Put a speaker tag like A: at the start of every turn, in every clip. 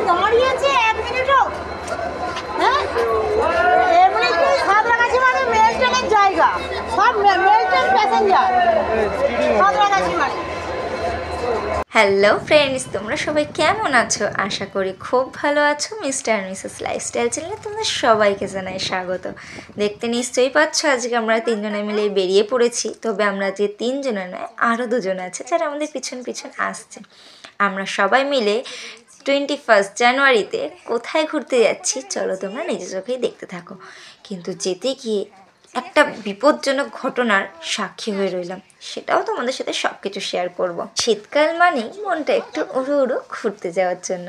A: দাঁড়িয়েছে 1 মিনিটও। হ্যাঁ, এমনিতেই সাঁতরাগাছি মানে মেল ট্রেনের জায়গা, সব মেল ট্রেন প্যাসেঞ্জার সাঁতরাগাছি মানে।
B: হ্যালো ফ্রেন্ডস, তোমরা সবাই কেমন আছো? আশা করি খুব ভালো আছো। মিস্টার আর মিসেস লাইফস্টাইল চ্যানেলে তোমাদের সবাইকে জানাই স্বাগত। দেখতে নিশ্চয়ই পাচ্ছ, আজকে আমরা তিনজনে মিলে বেরিয়ে পড়েছি। তবে আমরা যে তিনজনে নয়, আরও দুজন আছে যারা আমাদের পিছন পিছন আসছে। আমরা সবাই মিলে 21 জানুয়ারিতে কোথায় ঘুরতে যাচ্ছি চলো তোমরা নিজে চোখেই দেখতে থাকো। কিন্তু যেতে গিয়ে একটা বিপজ্জনক ঘটনার সাক্ষী হয়ে রইলাম, সেটাও তোমাদের সাথে সব কিছু শেয়ার করব। শীতকাল মানেই মনটা একটু উড়ো উড়ো ঘুরতে যাওয়ার জন্য,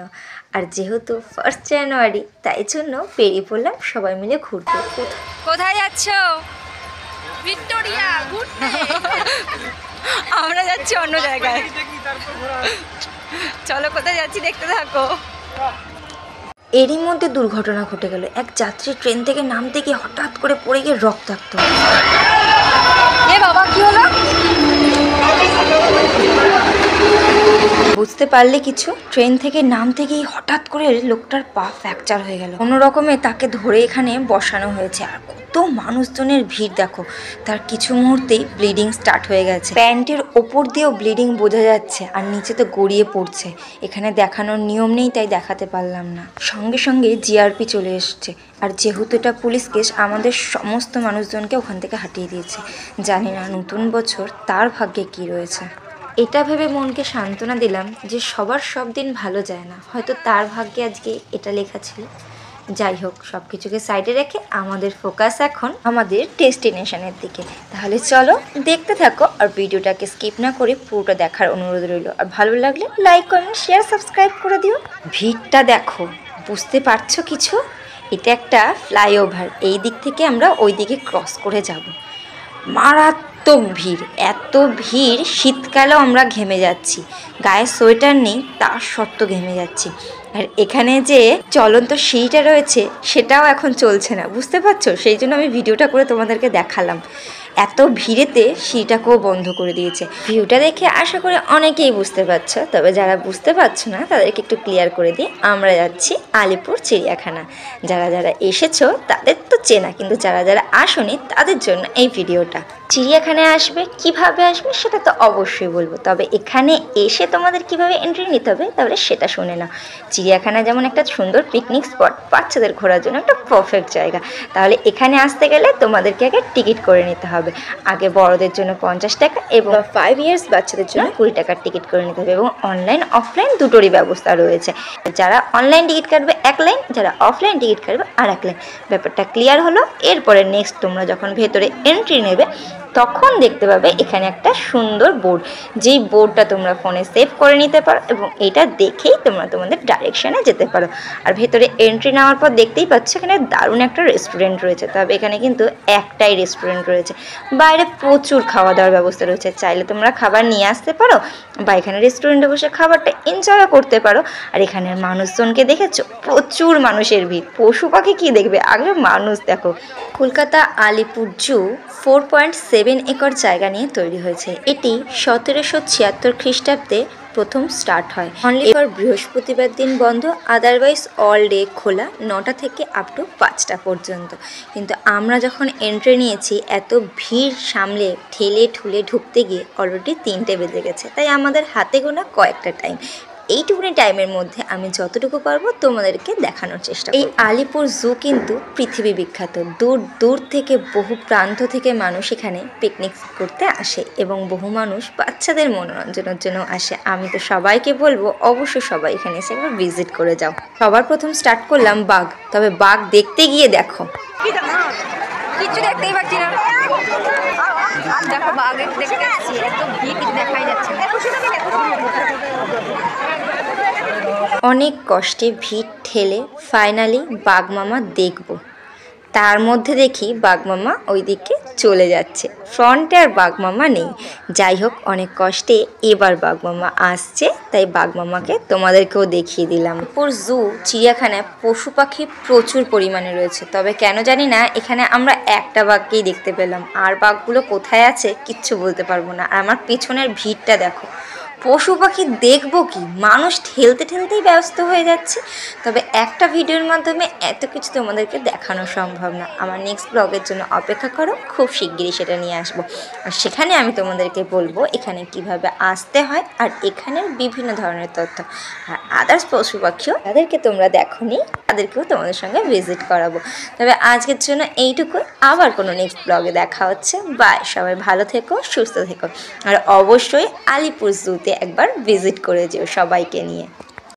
B: আর যেহেতু 1 জানুয়ারি তাই জন্য বেরিয়ে পড়লাম সবাই মিলে ঘুরতে।
C: কোথায় যাচ্ছ? ভিক্টোরিয়া ঘুরতে। আমরা যাচ্ছি অন্য জায়গায়। চলো কোথায় যাচ্ছি দেখতে থাকো।
B: এরই মধ্যে দুর্ঘটনা ঘটে গেল। এক যাত্রী ট্রেন থেকে নামতে গিয়ে হঠাৎ করে পড়ে গিয়ে রক্তাক্ত।
C: এ বাবা, কি হলো?
B: বুঝতে পারলে কিছু? ট্রেন থেকে নামতে গিয়ে হঠাৎ করে লোকটার পা ফ্র্যাকচার হয়ে গেল। কোনো রকমে তাকে ধরে এখানে বসানো হয়েছে। আর কত মানুষজনের ভিড় দেখো। তার কিছু মুহূর্তেই ব্লিডিং স্টার্ট হয়ে গেছে। প্যান্টের ওপর দিয়েও ব্লিডিং বোঝা যাচ্ছে, আর নিচে তো গড়িয়ে পড়ছে। এখানে দেখানোর নিয়ম নেই তাই দেখাতে পারলাম না। সঙ্গে সঙ্গে জিআরপি চলে এসছে। আর যেহেতু এটা পুলিশ কেস, আমাদের সমস্ত মানুষজনকে ওখান থেকে হাঁটিয়ে দিয়েছে। জানি না নতুন বছর তার ভাগ্যে কি রয়েছে। এটা ভেবে মনকে সান্ত্বনা দিলাম যে সবার সব দিন ভালো যায় না, হয়তো তার ভাগ্যে আজকে এটা লেখা ছিল। যাই হোক, সব কিছুকে সাইডে রেখে আমাদের ফোকাস এখন আমাদের ডেস্টিনেশনের দিকে। তাহলে চলো দেখতে থাকো, আর ভিডিওটাকে স্কিপ না করে পুরোটা দেখার অনুরোধ রইল। আর ভালো লাগলে লাইক, কমেন্ট, শেয়ার, সাবস্ক্রাইব করে দিও। ভিড়টা দেখো, বুঝতে পারছো কিছু? এটা একটা ফ্লাইওভার। এই দিক থেকে আমরা ওই দিকে ক্রস করে যাব। মারাত্মক ভিড়। এত ভিড়, শীতকালেও আমরা ঘেমে যাচ্ছি। গায়ে সোয়েটার নেই, তা সত্ত্বেও ঘেমে যাচ্ছি। আর এখানে যে চলন্ত সিঁড়িটা রয়েছে সেটাও এখন চলছে না, বুঝতে পারছো? সেই জন্য আমি ভিডিওটা করে তোমাদেরকে দেখালাম। এত ভিড়েতে সিঁড়িটাকেও বন্ধ করে দিয়েছে। ভিউটা দেখে আশা করি অনেকেই বুঝতে পারছো, তবে যারা বুঝতে পারছো না তাদেরকে একটু ক্লিয়ার করে দিই। আমরা যাচ্ছি আলিপুর চিড়িয়াখানা। যারা যারা এসেছো তাদের তো চেনা, কিন্তু যারা যারা আসোনি তাদের জন্য এই ভিডিওটা। চিড়িয়াখানায় আসবে, কিভাবে আসবে সেটা তো অবশ্যই বলবো, তবে এখানে এসে তোমাদের কিভাবে এন্ট্রি নিতে হবে তাহলে সেটা শুনে নাও। চিড়িয়াখানা যেমন একটা সুন্দর পিকনিক স্পট, বাচ্চাদের ঘোরার জন্য একটা পারফেক্ট জায়গা। তাহলে এখানে আসতে গেলে তোমাদেরকে আগে টিকিট করে নিতে হবে। আগে বড়দের জন্য 50 টাকা এবং 5 ইয়ার্স বাচ্চাদের জন্য 20 টাকার টিকিট করে নিতে হবে। এবং অনলাইন অফলাইন দুটোরই ব্যবস্থা রয়েছে। যারা অনলাইন টিকিট কাটবে 1 লাইন, যারা অফলাইন টিকিট কাটবে আর 1 লাইন। ব্যাপারটা ক্লিয়ার হলো? এরপরে নেক্সট তোমরা যখন ভেতরে এন্ট্রি নেবে তখন দেখতে পাবে এখানে একটা সুন্দর বোর্ড, যেই বোর্ডটা তোমরা ফোনে সেভ করে নিতে পারো এবং এটা দেখেই তোমরা তোমাদের ডাইরেকশানে যেতে পারো। আর ভেতরে এন্ট্রি নেওয়ার পর দেখতেই পাচ্ছ এখানে দারুণ একটা রেস্টুরেন্ট রয়েছে। তবে এখানে কিন্তু একটাই রেস্টুরেন্ট রয়েছে, বাইরে প্রচুর খাওয়া দাওয়ার ব্যবস্থা রয়েছে। চাইলে তোমরা খাবার নিয়ে আসতে পারো বা এখানে রেস্টুরেন্টে বসে খাবারটা এনজয় করতে পারো। আর এখানের মানুষজনকে দেখেছো? প্রচুর মানুষের ভিড়। পশু পাখি কী দেখবে, আগে মানুষ দেখো। কলকাতা আলিপুর জু 4.7 একর জায়গা নিয়ে তৈরি হয়েছে। এটি 1776 খ্রিস্টাব্দে প্রথম স্টার্ট হয়। অনলি ফর বৃহস্পতিবার দিন বন্ধ, আদারওয়াইজ অল ডে খোলা, 9টা থেকে আপ টু 5টা পর্যন্ত। কিন্তু আমরা যখন এন্ট্রি নিয়েছি এত ভিড় সামলে ঠেলে ঠুলে ঢুকতে গিয়ে অলরেডি 3টে বেজে গেছে। তাই আমাদের হাতে গোনা কয়েকটা টাইম। এইটুকুনি টাইমের মধ্যে আমি যতটুকু পারবো তোমাদেরকে দেখানোর চেষ্টা করব। এই আলিপুর জু কিন্তু পৃথিবী বিখ্যাত। দূর দূর থেকে বহু প্রান্ত থেকে মানুষ এখানে পিকনিক করতে আসে এবং বহু মানুষ বাচ্চাদের মনোরঞ্জনের জন্য আসে। আমি তো সবাইকে বলবো অবশ্যই সবাই এখানে এসে একবার ভিজিট করে যাও। সবার প্রথম স্টার্ট করলাম বাঘ। তবে বাঘ দেখতে গিয়ে দেখো
C: কিছু দেখতেই পাচ্ছি না। দেখো বাঘ দেখতে যাচ্ছি, এত ভিড় কিছু দেখাই যাচ্ছে না।
B: অনেক কষ্টে ভিড় ঠেলে ফাইনালি বাঘমামা দেখব। তার মধ্যে দেখি বাঘমামা ওই দিকে চলে যাচ্ছে, ফ্রন্টে আর বাঘমামা নেই। যাই হোক, অনেক কষ্টে এবার বাঘমামা আসছে, তাই বাঘমামাকে তোমাদেরকেও দেখিয়ে দিলাম। পুর জু চিড়িয়াখানায় পশু পাখি প্রচুর পরিমাণে রয়েছে। তবে কেন জানি না এখানে আমরা একটা বাঘকেই দেখতে পেলাম, আর বাঘগুলো কোথায় আছে কিচ্ছু বলতে পারবো না। আর আমার পেছনের ভিড়টা দেখো, পশু পাখি দেখবো কি, মানুষ ঠেলতে ঠেলতেই ব্যস্ত হয়ে যাচ্ছে। তবে একটা ভিডিওর মাধ্যমে এত কিছু তোমাদেরকে দেখানো সম্ভব না। আমার নেক্সট ব্লগের জন্য অপেক্ষা করো, খুব শিগগিরই সেটা নিয়ে আসবো। আর সেখানে আমি তোমাদেরকে বলবো এখানে কিভাবে আসতে হয় আর এখানের বিভিন্ন ধরনের তথ্য। আর আদার্স পশু পাখিও তাদেরকে তোমরা দেখোনি, তাদেরকেও তোমাদের সঙ্গে ভিজিট করাবো। তবে আজকের জন্য এইটুকুই, আবার কোনো নেক্সট ব্লগে দেখা হচ্ছে। বাই, সবাই ভালো থেকো, সুস্থ থেকো। আর অবশ্যই আলিপুর জুতে একবার ভিজিট করে যেও সবাইকে নিয়ে।